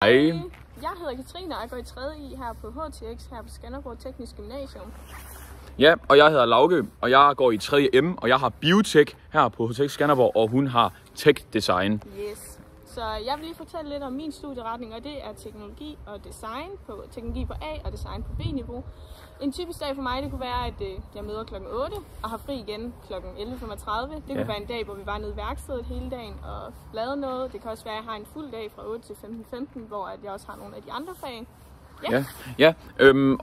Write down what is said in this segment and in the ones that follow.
Hej. Jeg hedder Katrine, og jeg går i 3. I her på HTX, her på Skanderborg Teknisk Gymnasium. Ja, og jeg hedder Lauke, og jeg går i 3. M, og jeg har Biotech her på HTX Skanderborg, og hun har Tech Design. Yes. Så jeg vil lige fortælle lidt om min studieretning, og det er teknologi og design på teknologi på A og design på B-niveau. En typisk dag for mig, det kunne være, at jeg møder kl. 8 og har fri igen kl. 11.35. Det kunne være en dag, hvor vi var nede i værkstedet hele dagen og lavede noget. Det kan også være, at jeg har en fuld dag fra 8 til 15.15, hvor jeg også har nogle af de andre fag.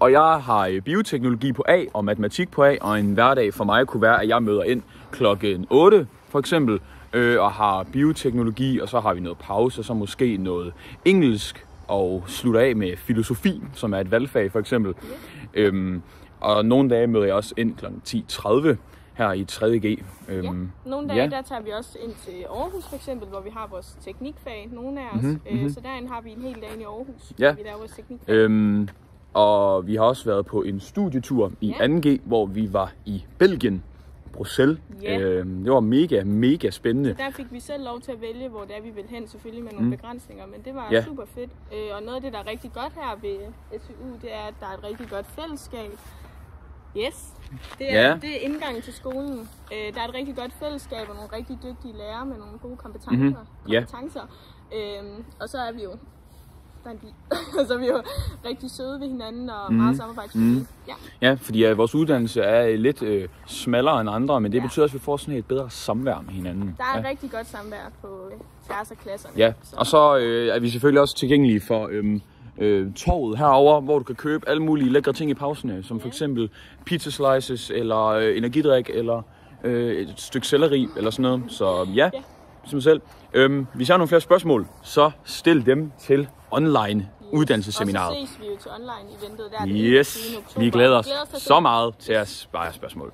Og jeg har bioteknologi på A og matematik på A, og en hverdag for mig kunne være, at jeg møder ind klokken 8 for eksempel, og har bioteknologi, og så har vi noget pause, og så måske noget engelsk, og slutter af med filosofi, som er et valgfag for eksempel. Og nogle dage møder jeg også ind kl. 10.30 her i 3.G. Nogle dage der tager vi også ind til Aarhus for eksempel, hvor vi har vores teknikfag, nogle af os. Så derinde har vi en hel dag i Aarhus, hvor vi laver vores teknikfag. Og vi har også været på en studietur i 2.G, hvor vi var i Belgien, Bruxelles. Det var mega spændende. Så der fik vi selv lov til at vælge, hvor det er, vi vil hen, selvfølgelig med nogle begrænsninger, men det var super fedt. Og noget af det, der er rigtig godt her ved SU, det er, at der er et rigtig godt fællesskab. Yes, det er indgangen til skolen. Der er et rigtig godt fællesskab og nogle rigtig dygtige lærere med nogle gode kompetencer. Og så er vi jo rigtig søde ved hinanden og meget samarbejdsvillige. Ja, fordi vores uddannelse er lidt smallere end andre, men det betyder også, at vi får sådan et bedre samvær med hinanden. Der er rigtig godt samvær på tværs af klasserne. Ja, og så er vi selvfølgelig også tilgængelige for torvet herover, hvor du kan købe alle mulige lækre ting i pauserne, som for eksempel pizza slices, eller energidrik, eller et stykke selleri, eller sådan noget. Så som selv. Hvis jeg har nogle flere spørgsmål, så stil dem til online uddannelsesseminaret. Og så ses vi jo til online eventet der. Yes, vi glæder os så meget til at svare spørgsmål.